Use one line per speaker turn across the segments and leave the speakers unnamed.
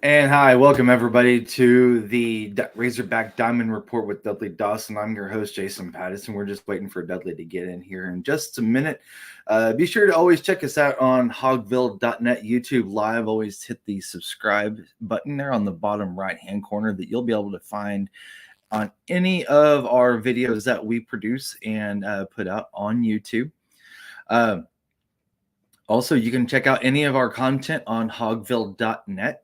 And hi, welcome everybody to the Razorback Diamond Report with Dudley Dawson. I'm your host, Jason Pattyson. We're just waiting for Dudley to get in here in just a minute. Be sure to always check us out on hogville.net, YouTube Live. Always hit the subscribe button there on the bottom right-hand corner that you'll be able to find on any of our videos that we produce and put out on YouTube. Also, you can check out any of our content on hogville.net.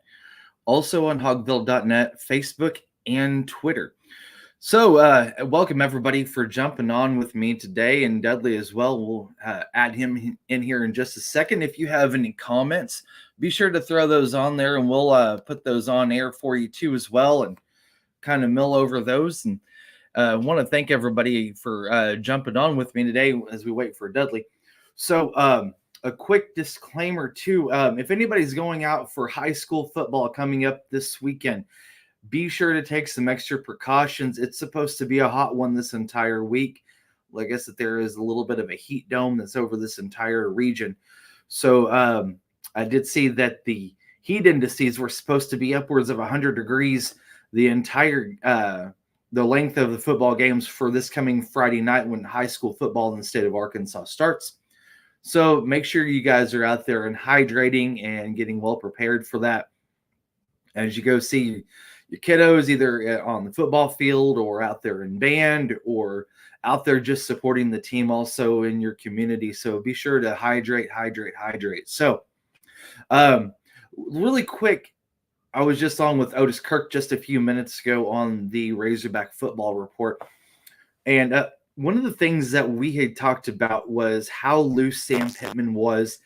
Also on hogville.net, Facebook, and Twitter. So welcome everybody for jumping on with me today, and Dudley as well. We'll add him in here in just a second. If you have any comments, be sure to throw those on there, and we'll put those on air for you too as well, and kind of mill over those. And I want to thank everybody for jumping on with me today as we wait for Dudley. So a quick disclaimer too, if anybody's going out for high school football coming up this weekend, be sure to take some extra precautions. It's supposed to be a hot one this entire week. Like I said, there is a little bit of a heat dome that's over this entire region. So I did see that the heat indices were supposed to be upwards of 100 degrees the entire the length of the football games for this coming Friday night when high school football in the state of Arkansas starts. So make sure you guys are out there and hydrating and getting well prepared for that as you go see your kiddos either on the football field or out there in band or out there just supporting the team also in your community. So be sure to hydrate. So really quick, I was just on with Otis Kirk just a few minutes ago on the Razorback football report. And one of the things that we had talked about was how loose Sam Pittman was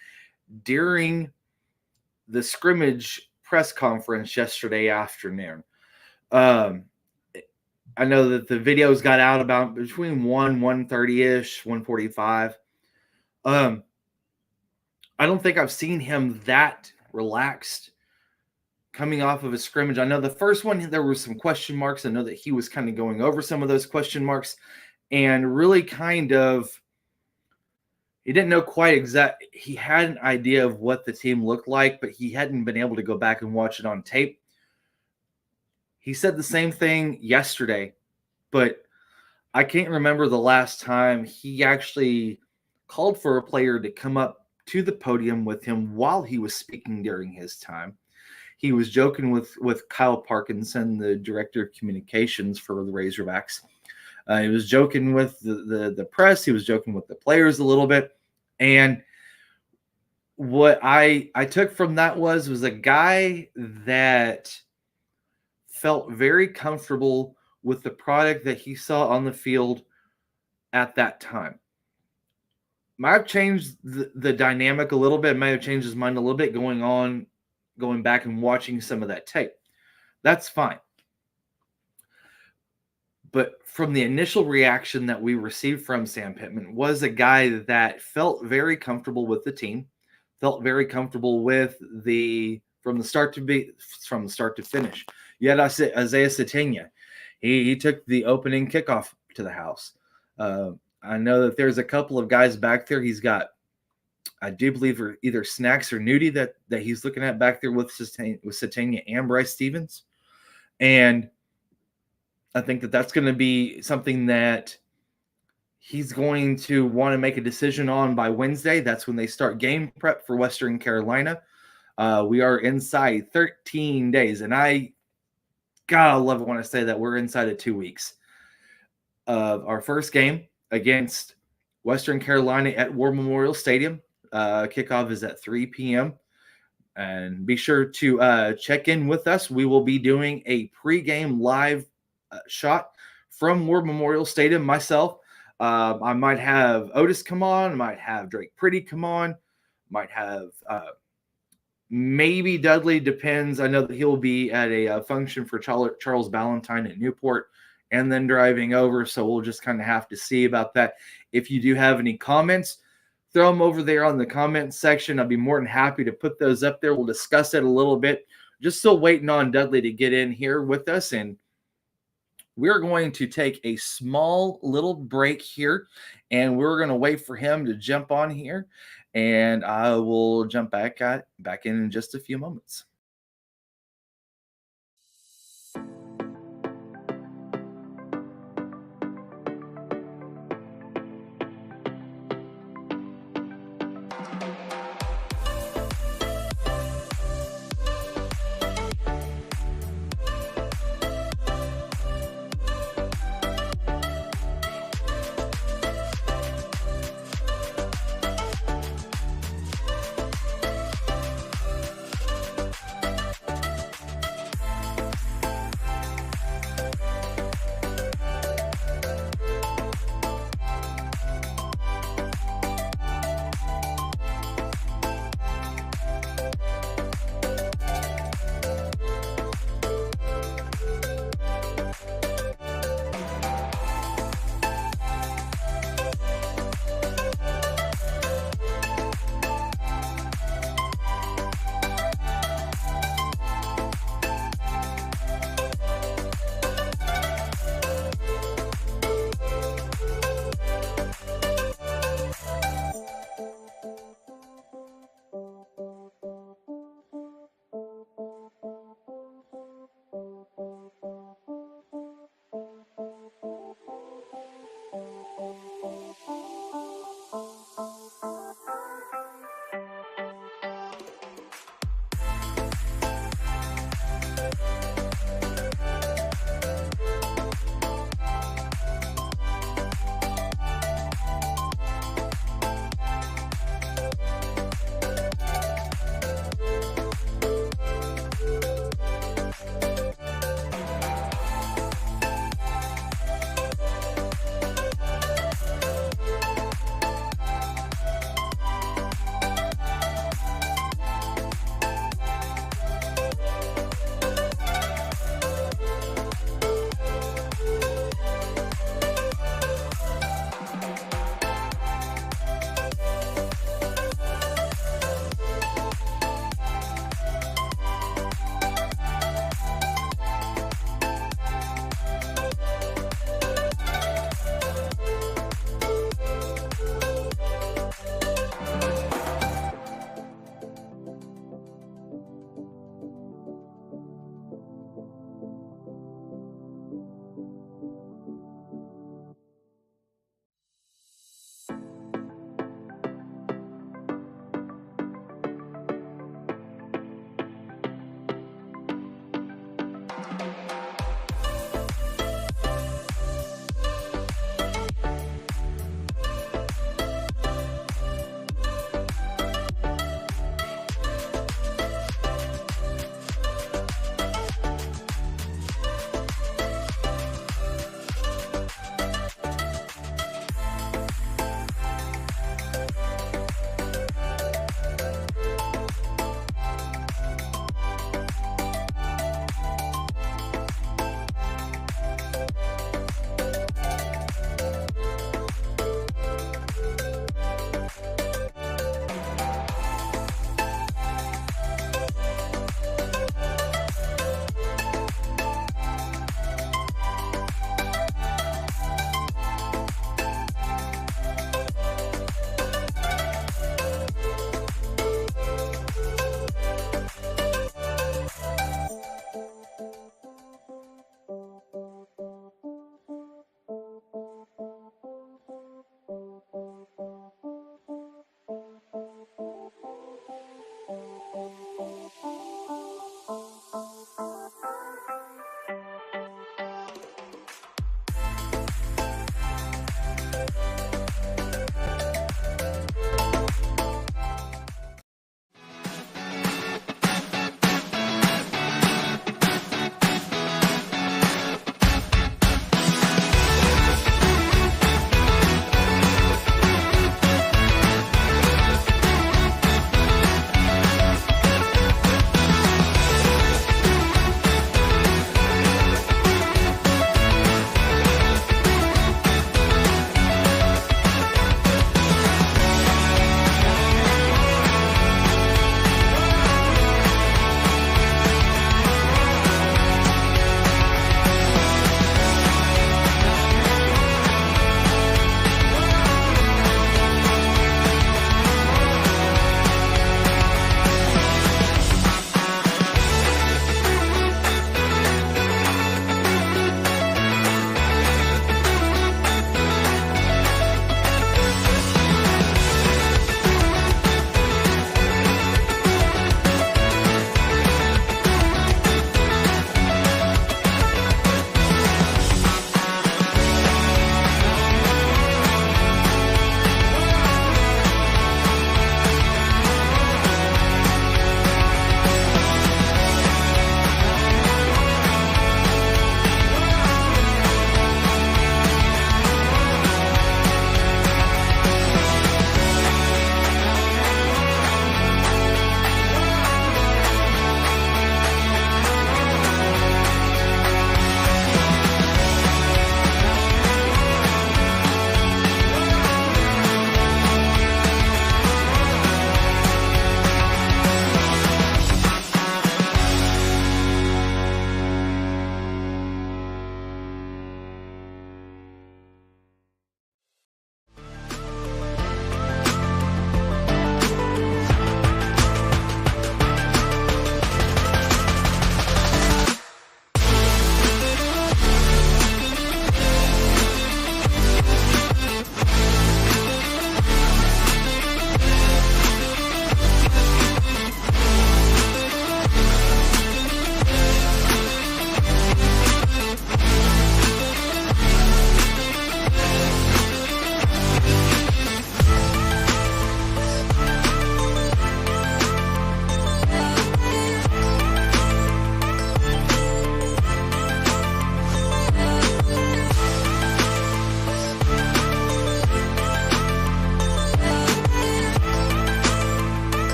during the scrimmage press conference yesterday afternoon. I know that the videos got out about between 1:30-ish, 1:45. I don't think I've seen him that relaxed coming off of a scrimmage. I know the first one, there were some question marks. I know that he was kind of going over some of those question marks. And really kind of, he didn't know quite exact. He had an idea of what the team looked like, but he hadn't been able to go back and watch it on tape. He said the same thing yesterday, but I can't remember the last time he actually called for a player to come up to the podium with him while he was speaking during his time. He was joking with Kyle Parkinson, the director of communications for the Razorbacks. He was joking with the press. He was joking with the players a little bit. And what I took from that was a guy that felt very comfortable with the product that he saw on the field at that time. Might have changed the dynamic a little bit. Might have changed his mind a little bit going back and watching some of that tape. That's fine. But from the initial reaction that we received from Sam Pittman was a guy that felt very comfortable with the team, felt very comfortable with from the start to finish. You had Isaiah Satania. He took the opening kickoff to the house. I know that there's a couple of guys back there. He's got, I do believe, either Snacks or Nudie that he's looking at back there with Satania and Bryce Stevens. And I think that's going to be something that he's going to want to make a decision on by Wednesday. That's when they start game prep for Western Carolina. We are inside 13 days, and I gotta love it when I say that we're inside of 2 weeks of our first game against Western Carolina at War Memorial Stadium. Kickoff is at 3 p.m. And be sure to check in with us. We will be doing a pregame live shot from War Memorial Stadium. Myself, I might have Otis come on, might have Drake Pretty come on, might have maybe Dudley, depends. I know that he'll be at a function for Charles Ballantyne at Newport and then driving over, so we'll just kind of have to see about that. If you do have any comments, throw them over there on the comments section. I'll be more than happy to put those up there. We'll discuss it a little bit. Just still waiting on Dudley to get in here with us, and we're going to take a small little break here, and we're going to wait for him to jump on here, and I will jump back in just a few moments.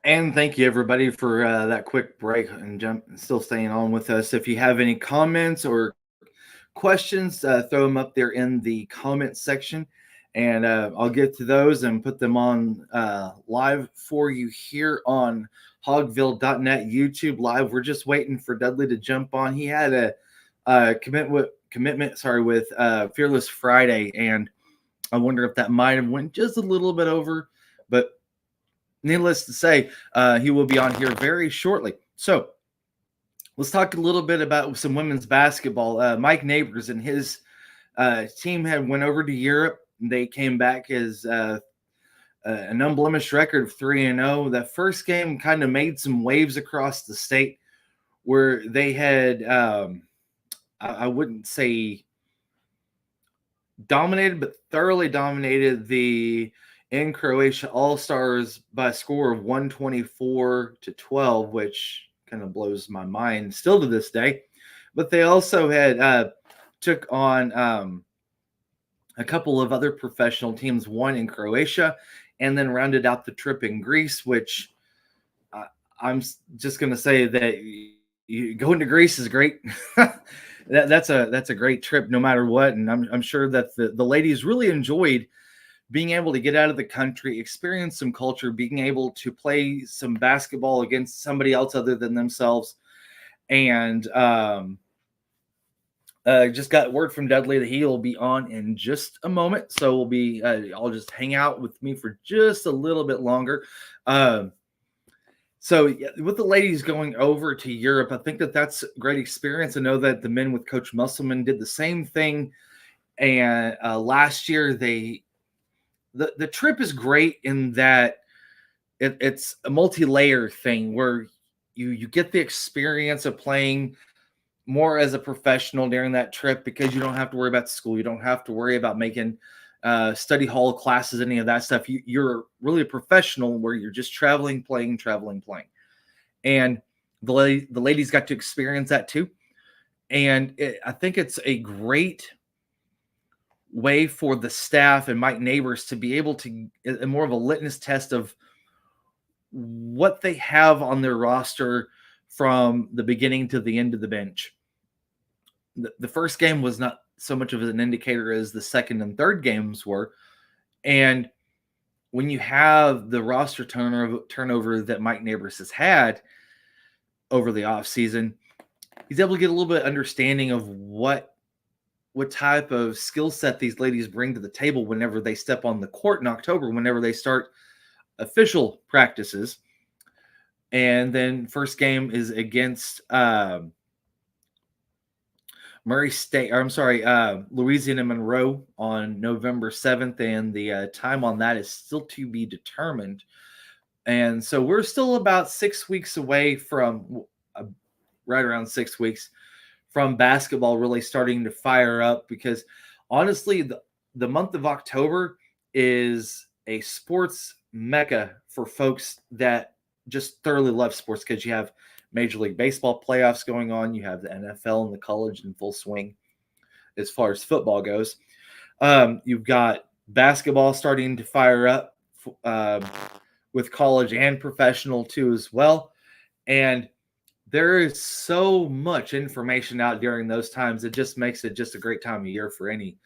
And thank you, everybody, for that quick break and still staying on with us. If you have any comments or questions, throw them up there in the comment section, and I'll get to those and put them on live for you here on hogville.net YouTube live. We're just waiting for Dudley to jump on. He had a commitment with Fearless Friday, and I wonder if that might have went just a little bit over, but needless to say, he will be on here very shortly. So let's talk a little bit about some women's basketball. Mike Neighbors and his team had went over to Europe. They came back as an unblemished record of 3-0. That first game kind of made some waves across the state where they had, I wouldn't say dominated, but thoroughly dominated the in Croatia All-Stars by a score of 124-12, which kind of blows my mind still to this day. But they also had took on a couple of other professional teams, one in Croatia, and then rounded out the trip in Greece, which I'm just going to say that going to Greece is great. That's a great trip no matter what. And I'm sure that the ladies really enjoyed being able to get out of the country, experience some culture, being able to play some basketball against somebody else other than themselves. And just got word from Dudley that he will be on in just a moment. So we'll be, I'll just hang out with me for just a little bit longer. So with the ladies going over to Europe, I think that's a great experience. I know that the men with Coach Musselman did the same thing. And last year, the trip is great in that it's a multi-layer thing where you get the experience of playing more as a professional during that trip because you don't have to worry about school. You don't have to worry about making study hall classes, any of that stuff. You're really a professional where you're just traveling, playing. And the ladies got to experience that too. And I think it's a great way for the staff and Mike Neighbors to be able to more of a litmus test of what they have on their roster from the beginning to the end of the bench. The first game was not so much of an indicator as the second and third games were. And when you have the roster turnover that Mike Neighbors has had over the offseason, he's able to get a little bit of understanding of what type of skill set these ladies bring to the table whenever they step on the court in October, whenever they start official practices. And then first game is against Louisiana Monroe on November 7th, and the time on that is still to be determined. And so we're still about 6 weeks away from, right around 6 weeks, from basketball really starting to fire up, because honestly, the month of October is a sports mecca for folks that just thoroughly love sports, because you have Major League Baseball playoffs going on. You have the NFL and the college in full swing as far as football goes. You've got basketball starting to fire up with college and professional too as well. And there is so much information out during those times. It just makes it just a great time of year for any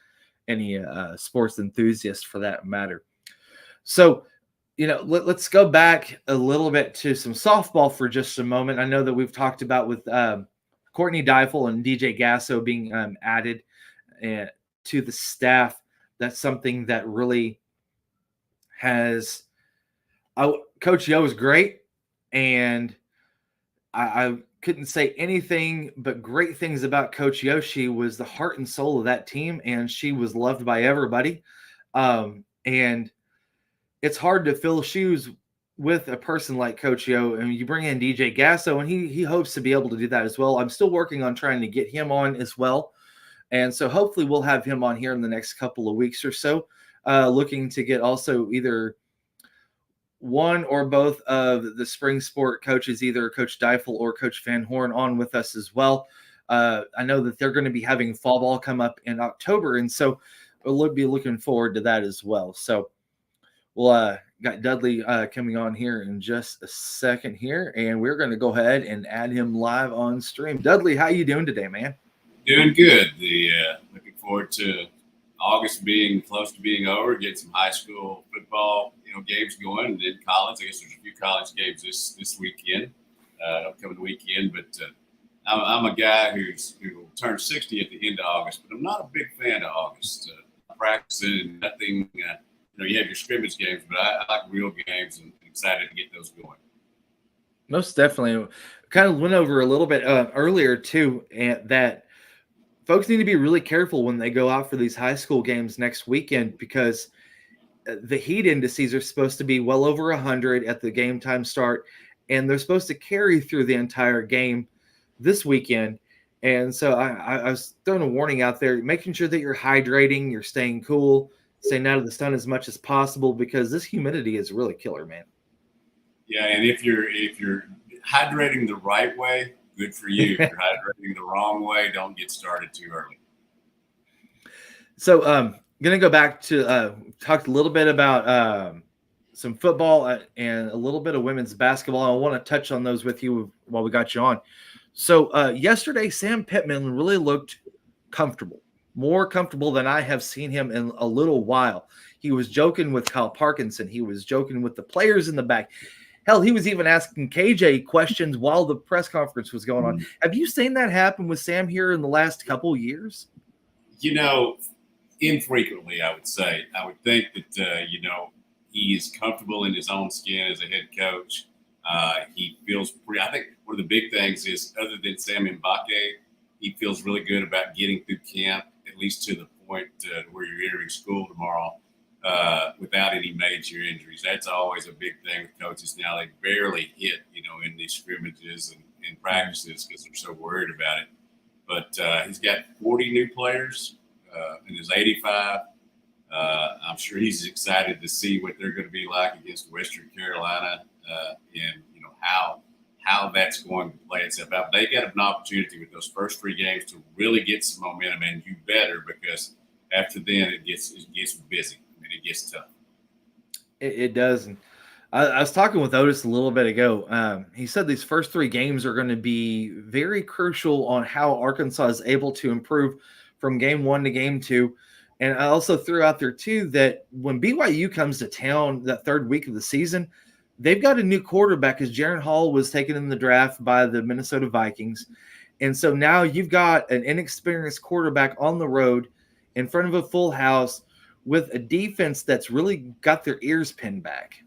sports enthusiast for that matter. So, let's go back a little bit to some softball for just a moment. I know that we've talked about with Courtney Deifel and DJ Gasso being added to the staff. That's something that really has Coach Yo is great, and I couldn't say anything but great things about Coach Yo. She was the heart and soul of that team, and she was loved by everybody. And it's hard to fill shoes with a person like Coach Yo. And you bring in DJ Gasso, and he hopes to be able to do that as well. I'm still working on trying to get him on as well. And so hopefully we'll have him on here in the next couple of weeks or so, looking to get also either one or both of the spring sport coaches, either Coach Deifel or Coach Van Horn, on with us as well. I know that they're going to be having fall ball come up in October, and so we'll be looking forward to that as well. So we'll got Dudley coming on here in just a second here, and we're going to go ahead and add him live on stream. Dudley, how you doing today, man?
Doing good. Looking forward to August being close to being over. Get some high school football, games going, and then college. I guess there's a few college games this weekend, upcoming weekend. But I'm a guy who will turn 60 at the end of August, but I'm not a big fan of August. Practicing and nothing. You have your scrimmage games, but I like real games and excited to get those going.
Most definitely. Kind of went over a little bit earlier too, and that folks need to be really careful when they go out for these high school games next weekend, because the heat indices are supposed to be well over 100 at the game time start, and they're supposed to carry through the entire game this weekend. And so I was throwing a warning out there, making sure that you're hydrating, you're staying cool, staying out of the sun as much as possible, because this humidity is really killer, man.
Yeah, and if you're hydrating the right way, good for you. If you're hydrating the wrong way, don't get started too early.
So going to go back to talk a little bit about some football and a little bit of women's basketball. I want to touch on those with you while we got you on. So yesterday, Sam Pittman really looked comfortable, more comfortable than I have seen him in a little while. He was joking with Kyle Parkinson. He was joking with the players in the back. Hell, he was even asking KJ questions while the press conference was going on. Have you seen that happen with Sam here in the last couple of years?
Infrequently, I would say. I would think that, he is comfortable in his own skin as a head coach. He feels I think one of the big things is, other than Sam Mbake, he feels really good about getting through camp, at least to the point where you're entering school tomorrow, without any major injuries. That's always a big thing with coaches now. They barely hit, in these scrimmages and practices because they're so worried about it. But he's got 40 new players and there's 85. I'm sure he's excited to see what they're going to be like against Western Carolina, and how that's going to play itself out. They got an opportunity with those first 3 games to really get some momentum, and you better, because after then it gets busy. It gets tough.
It does. And I was talking with Otis a little bit ago. He said these first 3 games are going to be very crucial on how Arkansas is able to improve from game 1 to game 2. And I also threw out there too that when BYU comes to town that 3rd week of the season, they've got a new quarterback, because Jaron Hall was taken in the draft by the Minnesota Vikings. And so now you've got an inexperienced quarterback on the road in front of a full house with a defense that's really got their ears pinned back.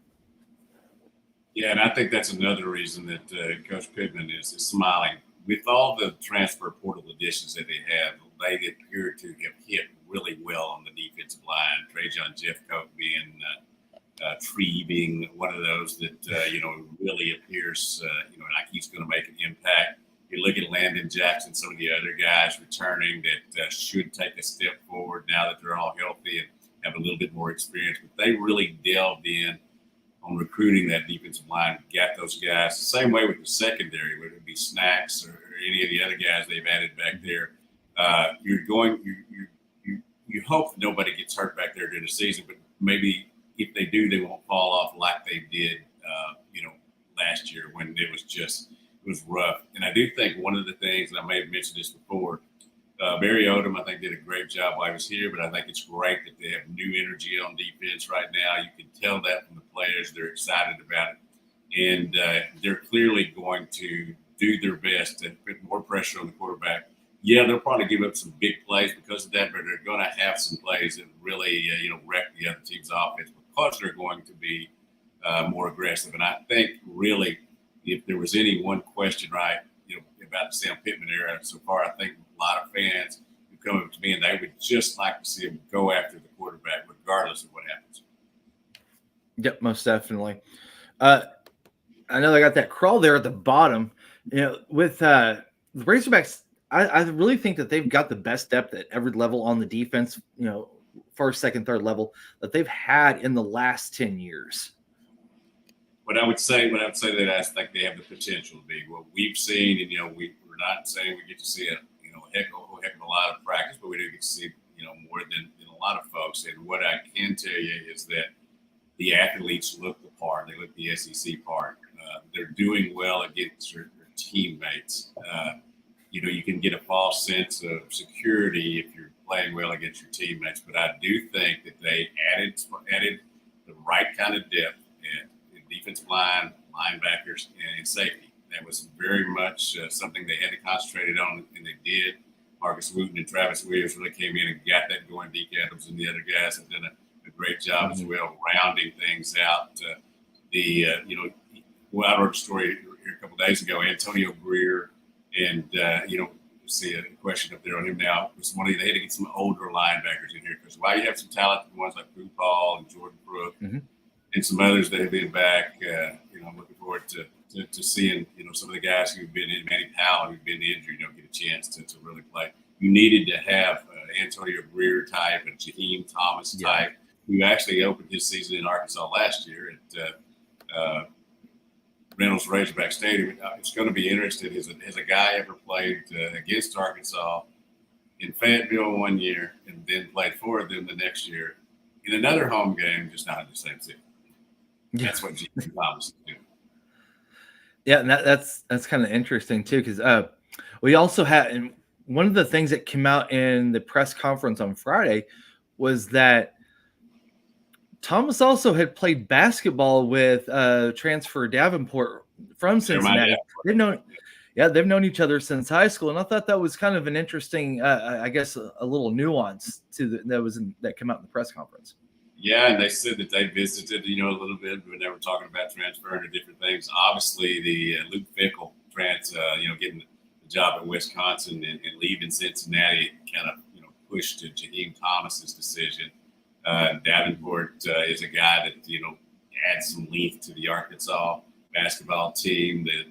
Yeah, and I think that's another reason that Coach Pittman is smiling. With all the transfer portal additions that they have, they appear to have hit really well on the defensive line. Trajan Jeffcoat being one of those that, really appears, like he's going to make an impact. You look at Landon Jackson, some of the other guys returning that should take a step forward now that they're all healthy and have a little bit more experience. But they really delved in on recruiting that defensive line, got those guys. The same way with the secondary, whether it be Snacks or any of the other guys they've added back there. You hope that nobody gets hurt back there during the season, but maybe if they do, they won't fall off like they did, last year when it was rough. And I do think one of the things, and I may have mentioned this before, Barry Odom, I think, did a great job while he was here, but I think it's great that they have new energy on defense right now. You can tell that from the players. They're excited about it. And they're clearly going to do their best to put more pressure on the quarterback. Yeah, they'll probably give up some big plays because of that, but they're going to have some plays that really, wreck the other team's offense because they're going to be more aggressive. And I think really, if there was any one question, right, about the Sam Pittman era so far, I think a lot of fans who come up to me and they would just like to see him go after the quarterback regardless of what happens.
Yep, most definitely. I know they got that crawl there at the bottom. With the Razorbacks, I really think that they've got the best depth at every level on the defense, first, second, third level that they've had in the last 10 years.
What I would say that I think they have the potential to be what we've seen, and we're not saying we get to see a heck of a lot of practice, but we do get to see more than a lot of folks. And what I can tell you is that The athletes look the part. They look the SEC part. They're doing well against their teammates. You can get a false sense of security if you're playing well against your teammates. But I do think that they added the right kind of depth in defensive line, linebackers, and safety. That was very much something they had to concentrate on, and they did. Marcus Wooten and Travis Williams really came in and got that going. Deke Adams and the other guys have done a great job as well, rounding things out. I wrote a story here a couple of days ago. Antonio Greer, and see a question up there on him now. It's they had to get some older linebackers in here because while you have some talented ones like Boo Paul and Jordan Brooke and some others that have been back, I'm looking forward to seeing some of the guys who've been in, Manny Powell, who've been injured, get a chance to really play. You needed to have Antonio Greer type and Jaheim Thomas type, who actually opened his season in Arkansas last year at Reynolds Razorback Stadium. It's going to be interesting. Has a guy ever played against Arkansas in Fayetteville one year and then played for them the next year in another home game, just not in the same city? That's what Jaheim Thomas is doing.
Yeah, and that's kind of interesting too, because we also had, and one of the things that came out in the press conference on Friday was that Thomas also had played basketball with transfer Davenport from Cincinnati. They've known each other since high school, and I thought that was kind of an interesting, I guess, a little nuance to that came out in the press conference.
Yeah, and they said that they visited, a little bit when they were talking about transferring to different things. Obviously, the Luke Fickell getting the job at Wisconsin and leaving Cincinnati kind of, pushed to Jaheim Thomas's decision. Davenport is a guy that adds some length to the Arkansas basketball team that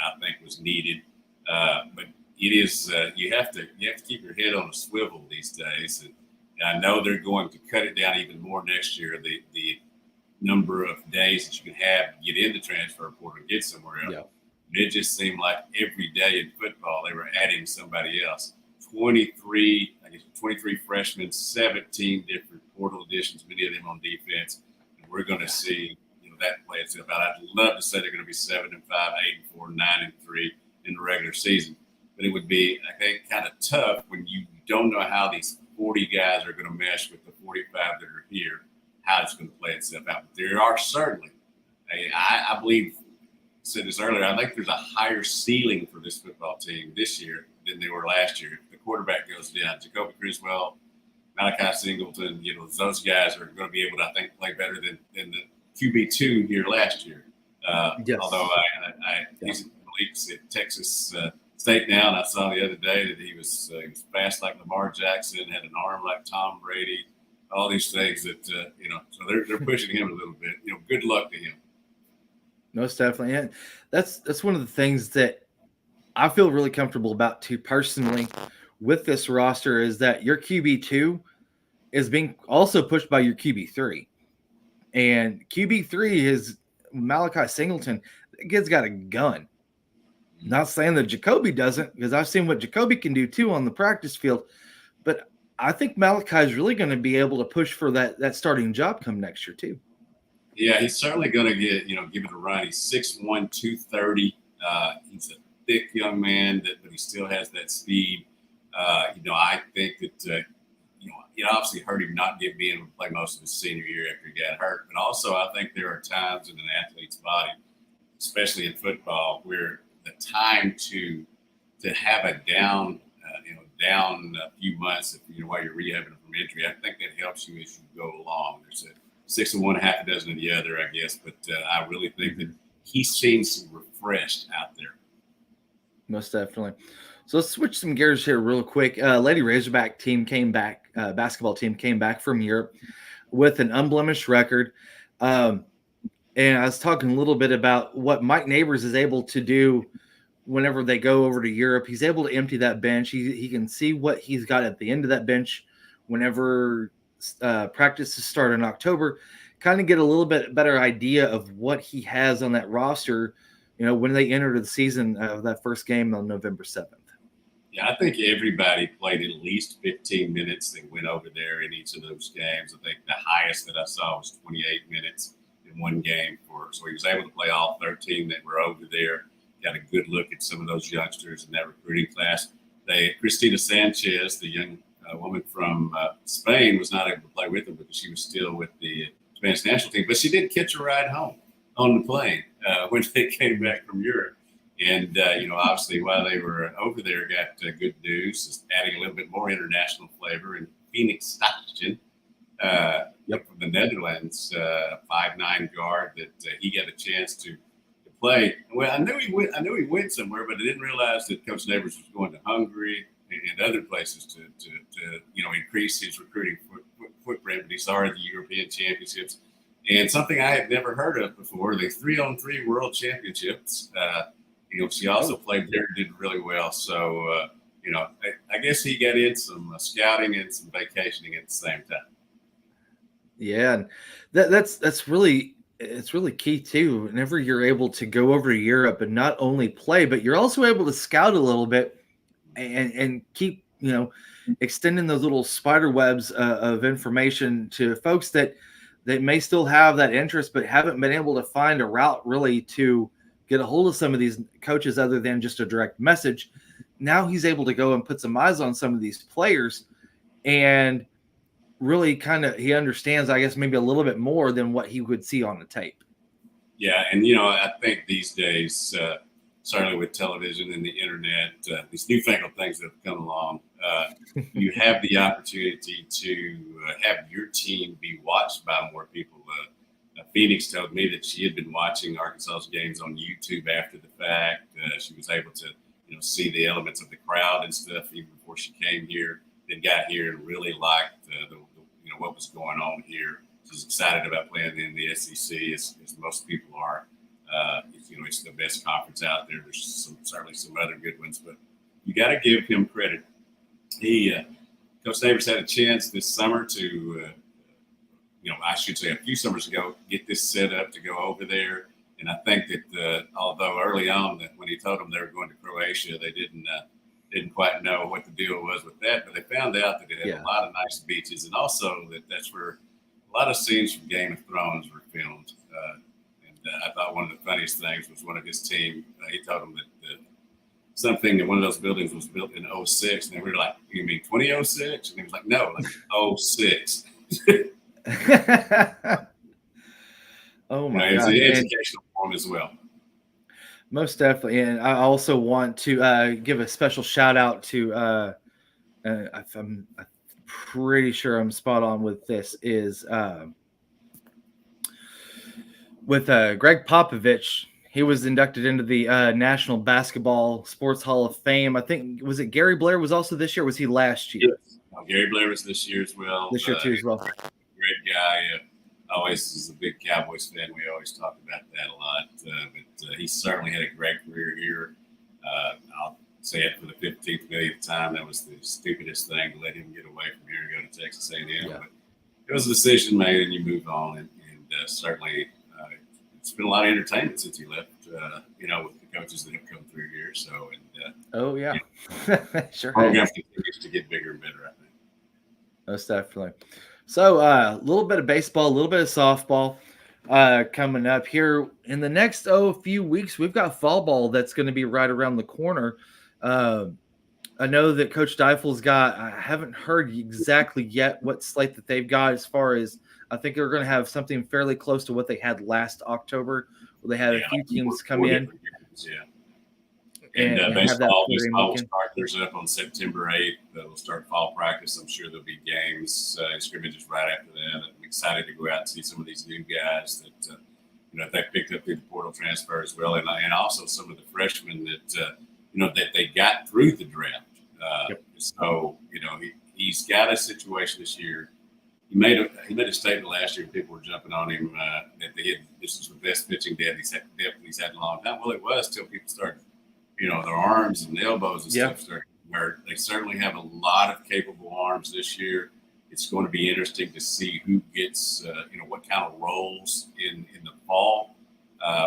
I think was needed. But it is you have to keep your head on a swivel these days, and I know they're going to cut it down even more next year. The number of days that you can have to get in the transfer portal and get somewhere else. Yeah. It just seemed like every day in football they were adding somebody else. 23 freshmen, 17 different portal additions, many of them on defense. And we're going to see that play itself out. I'd love to say they're going to be 7-5, 8-4, 9-3 in the regular season. But it would be, I think, kind of tough when you don't know how these 40 guys are going to mesh with the 45 that are here, how it's going to play itself out. But there are certainly, I believe, said this earlier, I think there's a higher ceiling for this football team this year than they were last year. If the quarterback goes down, Jacoby Criswell, Malachi Singleton, those guys are going to be able to, I think, play better than the QB2 here last year.
Yes.
Although he's at Texas State now, and I saw the other day that he was fast like Lamar Jackson, had an arm like Tom Brady, all these things that, so they're pushing him a little bit. Good luck to him.
Most definitely. And that's one of the things that I feel really comfortable about too personally with this roster is that your QB2 is being also pushed by your QB3. And QB3 is Malachi Singleton. The kid's got a gun. Not saying that Jacoby doesn't, because I've seen what Jacoby can do too on the practice field. But I think Malachi is really going to be able to push for that starting job come next year too.
Yeah, he's certainly going to give it a run. He's 6'1", 230. He's a thick young man, but he still has that speed. I think that, it obviously hurt him not being able to play most of his senior year after he got hurt. But also I think there are times in an athlete's body, especially in football, where the time to have a down a few months, while you're rehabbing from injury, I think that helps you as you go along. There's a 6 of one, half a dozen of the other, I guess. But I really think that he seems refreshed out there.
Most definitely. So let's switch some gears here real quick. Lady Razorback team came back, basketball team came back from Europe with an unblemished record. And I was talking a little bit about what Mike Neighbors is able to do whenever they go over to Europe. He's able to empty that bench. He can see what he's got at the end of that bench whenever practices start in October, kind of get a little bit better idea of what he has on that roster, when they enter the season of that first game on November 7th.
Yeah, I think everybody played at least 15 minutes. They went over there in each of those games. I think the highest that I saw was 28 minutes in one game so he was able to play all 13 that were over there. Got a good look at some of those youngsters in that recruiting class. Cristina Sanchez, the young woman from Spain, was not able to play with them because she was still with the Spanish national team, but she did catch a ride home on the plane when they came back from Europe. And, obviously while they were over there, got good news, just adding a little bit more international flavor. And Phoenix Pattyson from the Netherlands, 5'9" guard that he got a chance to play. Well, I knew he went somewhere, but I didn't realize that Coach Neighbors was going to Hungary and other places to increase his recruiting footprint. But he's already at the European Championships. And something I had never heard of before, the 3-on-3 World Championships. She also played there and did really well. So, I guess he got in some scouting and some vacationing at the same time.
Yeah, and that's really key too. Whenever you're able to go over to Europe and not only play, but you're also able to scout a little bit and keep extending those little spider webs of information to folks that may still have that interest but haven't been able to find a route really to get a hold of some of these coaches other than just a direct message. Now he's able to go and put some eyes on some of these players and really he understands, I guess, maybe a little bit more than what he would see on the tape.
Yeah. And, I think these days, certainly with television and the internet, these newfangled things that have come along, you have the opportunity to have your team be watched by more people. Phoenix told me that she had been watching Arkansas's games on YouTube after the fact. She was able to, see the elements of the crowd and stuff even before she came here. Then got here and really liked what was going on here. She was excited about playing in the SEC, as most people are. It's the best conference out there. There's certainly some other good ones, but you got to give him credit. Coach Neighbors had a chance this summer to. I should say a few summers ago, get this set up to go over there. And I think that although early on when he told them they were going to Croatia, they didn't quite know what the deal was with that, but they found out that it had a lot of nice beaches, and also that's where a lot of scenes from Game of Thrones were filmed. I thought one of the funniest things was one of his team, he told them that one of those buildings was built in 06, and they were like, "You mean 2006?" And he was like, "No, like 06."
Oh my
It's
God.
an educational form as well.
Most definitely. And I also want to give a special shout out to I'm pretty sure I'm spot on with this is with Greg Popovich. He was inducted into the National Basketball Sports Hall of Fame. I think, was it Gary Blair was also this year? Or was he last year?
Yes. Gary Blair was this year as well.
This year too as well.
Great guy. Always is a big Cowboys fan. We always talk about that a lot. But he certainly had a great career here. I'll say it for the 15th millionth time. That was the stupidest thing to let him get away from here and go to Texas A&M. Yeah. But it was a decision made, and you move on. And certainly, it's been a lot of entertainment since he left. With the coaches that have come through here. So,
oh yeah, sure.
Program continues to get bigger and better, I think.
Most definitely. So a little bit of baseball, a little bit of softball coming up here in the next few weeks. We've got fall ball that's going to be right around the corner. I know that Coach Deifel's got, I haven't heard exactly yet what slate that they've got as far as, I think they're going to have something fairly close to what they had last October, where they had a few teams come in.
Yeah. And baseball will start theirs up on September 8th. They'll start fall practice. I'm sure there'll be games and scrimmages right after that. I'm excited to go out and see some of these new guys that they picked up through the portal transfer as well, and also some of the freshmen that that they got through the draft. So he's got a situation this year. He made a statement last year. People were jumping on him that this is the best pitching depth he's had in a long time. Well, it was till people started. Their arms and elbows and stuff start where they certainly have a lot of capable arms this year. It's going to be interesting to see who gets, what kind of roles in the fall,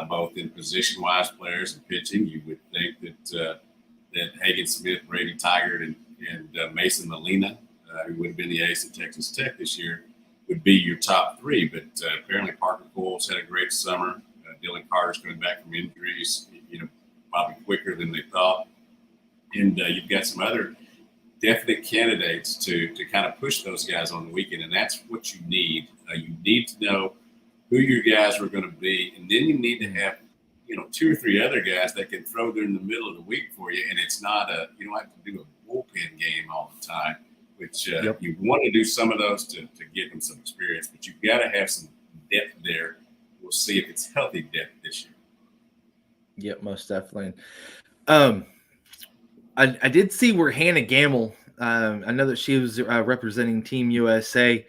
both in position-wise players and pitching. You would think that that Hagen Smith, Brady Tigard, and Mason Molina, who would have been the ace at Texas Tech this year, would be your top three. But apparently Parker Cole's had a great summer. Dylan Carter's coming back from injuries, probably quicker than they thought. And you've got some other definite candidates to kind of push those guys on the weekend, and that's what you need. You need to know who your guys are going to be, and then you need to have, 2 or 3 other guys that can throw there in the middle of the week for you, and it's not you don't have to do a bullpen game all the time, which you want to do some of those to get them some experience, but you've got to have some depth there. We'll see if it's healthy depth this year.
Yep, most definitely. I did see where Hannah Gamble, I know that she was representing Team USA,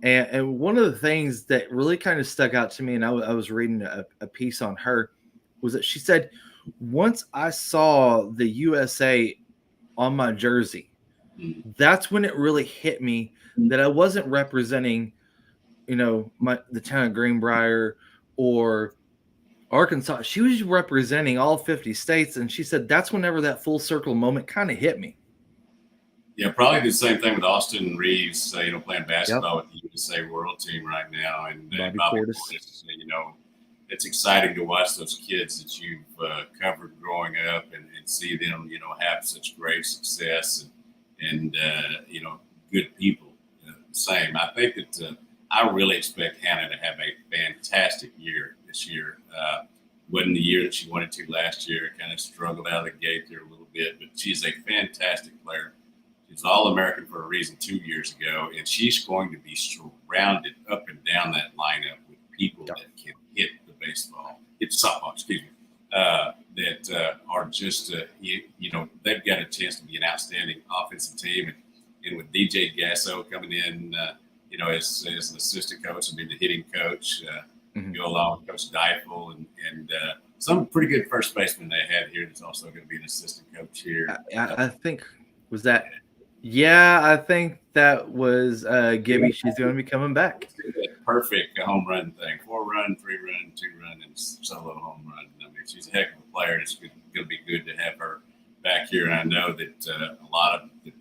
and one of the things that really kind of stuck out to me, and I was reading a piece on her, was that she said, once I saw the USA on my jersey, that's when it really hit me that I wasn't representing, the town of Greenbrier or Arkansas. She was representing all 50 states, and she said that's whenever that full circle moment kind of hit me.
Yeah, probably the same thing with Austin Reeves, playing basketball with the USA World Team right now, and Bobby Portis. It's exciting to watch those kids that you've covered growing up and see them, have such great success and good people. Same. I think that I really expect Hannah to have a fantastic year this year. Wasn't the year that she wanted to last year. Kind of struggled out of the gate there a little bit, but she's a fantastic player. She's All-American for a reason 2 years ago, and she's going to be surrounded up and down that lineup with people that can hit the softball, that are just, they've got a chance to be an outstanding offensive team. And with DJ Gasso coming in, as an assistant coach and being the hitting coach, go along with Coach Deifel and some pretty good first baseman they had here that's also going to be an assistant coach here.
I think, was that – yeah, I think that was Gibby. She's going to be coming back.
Perfect home run thing. 4-run, 3-run, 2-run, and solo home run. I mean, she's a heck of a player. It's going to be good to have her back here. And I know that a lot of the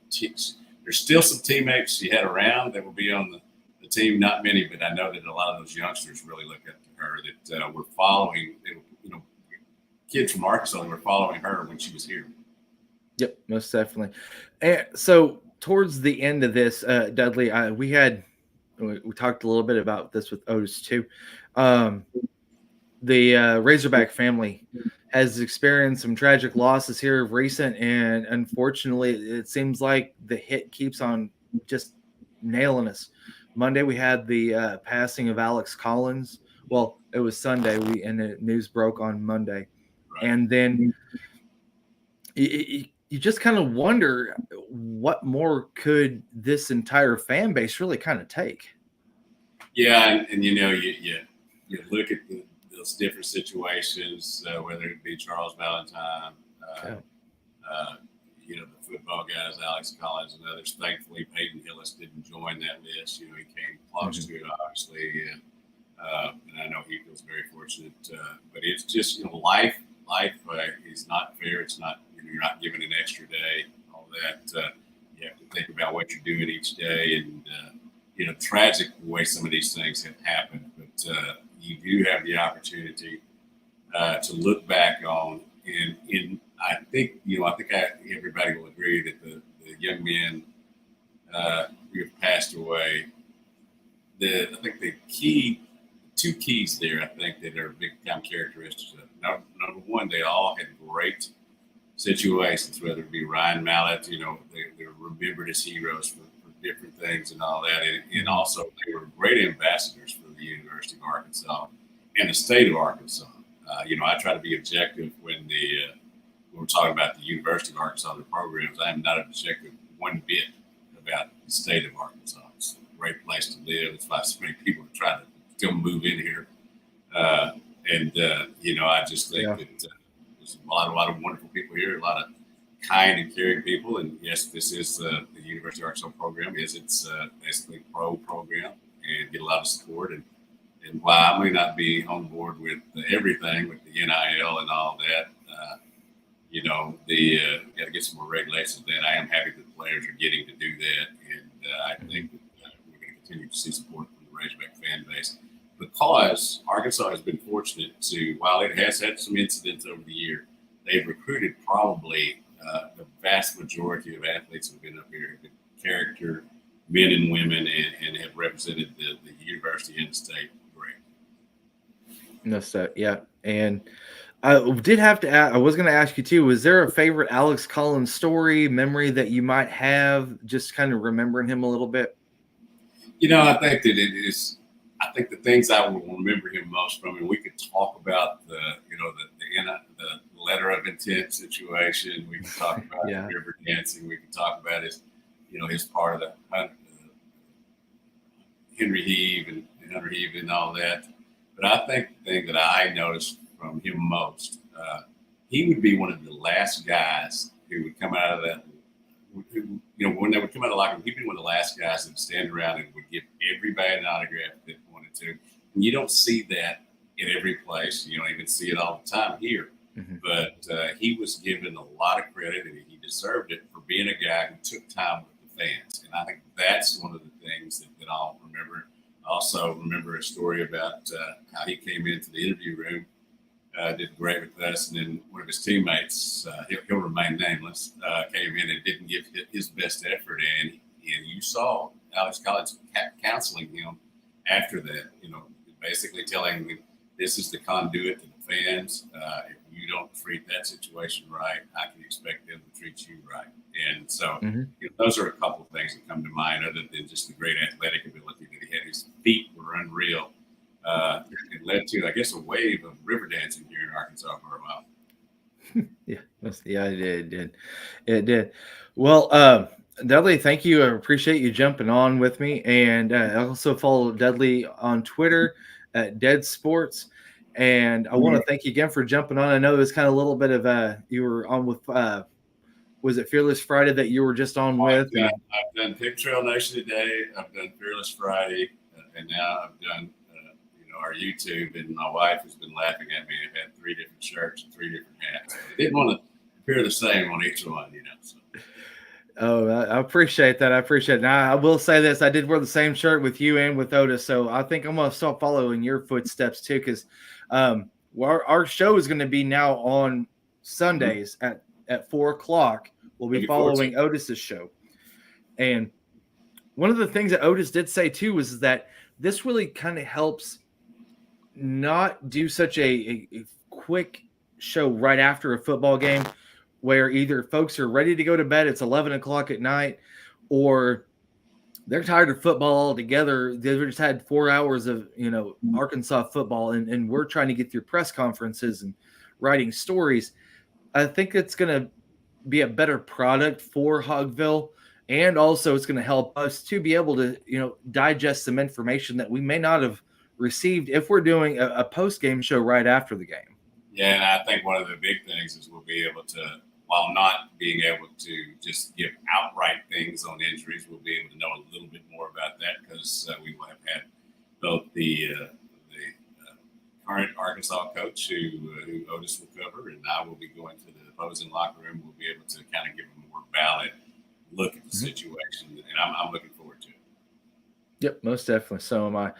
there's still some teammates she had around that will be on the team. Not many, but I know that a lot of those youngsters really look up to her. That we're following. Kids from Arkansas were following her when she was here.
Yep, most definitely. And so towards the end of this, Dudley, we talked a little bit about this with Otis too. The Razorback family has experienced some tragic losses here of recent, and unfortunately, it seems like the hit keeps on just nailing us. Monday, we had the passing of Alex Collins. Well, it was Sunday, and the news broke on Monday, and then you just kind of wonder what more could this entire fan base really kind of take.
Yeah, and you look at those different situations, whether it be Charles Valentine, the football guys, Alex Collins and others. Thankfully, Peyton Hillis didn't join that list. He came close to it, obviously, and I know he feels very fortunate. But it's just life is not fair. It's not. You're not given an extra day, all that. You have to think about what you're doing each day, and tragic the way some of these things have happened. But you do have the opportunity to look back on, and I think everybody will agree that the young men who have passed away. I think the two keys there, I think, that are big time characteristics of it. Number one, they all had great situations, whether it be Ryan Mallett, they're remembered as heroes for different things and all that. And also they were great ambassadors for the University of Arkansas and the state of Arkansas. I try to be objective when we're talking about the University of Arkansas, the programs. I am not objective one bit about the state of Arkansas. It's a great place to live. It's why so many people are trying to still move in here. I just think that there's a lot of wonderful people here, a lot of kind and caring people. And yes, this is the University of Arkansas program. It's basically a pro program and get a lot of support. And while I may not be on board with everything with the NIL and all that, got to get some more regulations, then I am happy that the players are getting to do that. And I think that we're going to continue to see support from the Razorback fan base, because Arkansas has been fortunate to, while it has had some incidents over the year, they've recruited probably the vast majority of athletes who have been up here have been character men and women, and have represented the university and the state great.
No stuff, yeah. And I did have to ask, I was going to ask you too, was there a favorite Alex Collins story, memory that you might have, just kind of remembering him a little bit?
I think that it is. I think the things I will remember him most from, and we could talk about the letter of intent situation. We could talk about the river dancing. We could talk about his part of the Henry Heave and Hunter Heave and all that. But I think the thing that I noticed from him most, he would be one of the last guys who would come out of that. When they would come out of the locker room, he'd be one of the last guys that would stand around and would give everybody an autograph that wanted to. And you don't see that in every place. You don't even see it all the time here. Mm-hmm. But he was given a lot of credit, and he deserved it for being a guy who took time with the fans. And I think that's one of the things that I'll remember. I also remember a story about how he came into the interview room, did great with us, and then one of his teammates, he'll remain nameless, came in and didn't give his best effort, and you saw Alex Collins counseling him after that, basically telling him, this is the conduit to the fans. If you don't treat that situation right, I can expect them to treat you right. And so those are a couple of things that come to mind, other than just the great athletic ability that he had. His feet were unreal. It led to, I guess, a wave of river dancing here in Arkansas for a while.
It did. Well, Dudley, thank you. I appreciate you jumping on with me. And I also follow Dudley on Twitter at Dead Sports. And I want to thank you again for jumping on. I know it was kind of a little bit of you were on with was it Fearless Friday that you were just on with?
I've done Pig Trail Nation today. I've done Fearless Friday, and now I've done our YouTube. And my wife has been laughing at me. I've had 3 different shirts and 3 different hats. I didn't want to appear the same on each one, So.
Oh, I appreciate that. I appreciate it. Now, I will say this. I did wear the same shirt with you and with Otis, so I think I'm going to start following your footsteps too, because our show is going to be now on Sundays at 4 o'clock. We'll be following Otis's show. And one of the things that Otis did say too was that this really kind of helps not do such a quick show right after a football game, where either folks are ready to go to bed, it's 11 o'clock at night, or they're tired of football altogether. They've just had 4 hours of, Arkansas football, and we're trying to get through press conferences and writing stories. I think it's going to be a better product for Hogville, and also it's going to help us to be able to, digest some information that we may not have received if we're doing a post-game show right after the game.
Yeah, and I think one of the big things is we'll be able to, while not being able to just give outright things on injuries, we'll be able to know a little bit more about that, because we will have had both the current Arkansas coach who Otis will cover, and I will be going to the opposing locker room. We'll be able to kind of give a more valid look at the situation, and I'm looking forward to it.
Yep, most definitely. So am I.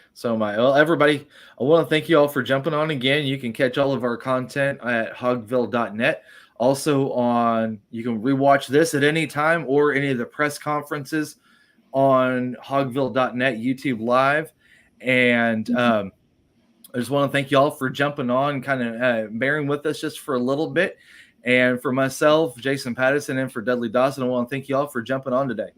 Well, everybody, I want to thank you all for jumping on again. You can catch all of our content at hogville.net. Also you can rewatch this at any time, or any of the press conferences on hogville.net YouTube Live. And I just want to thank you all for jumping on, kind of bearing with us just for a little bit. And for myself, Jason Pattyson, and for Dudley Dawson, I want to thank you all for jumping on today.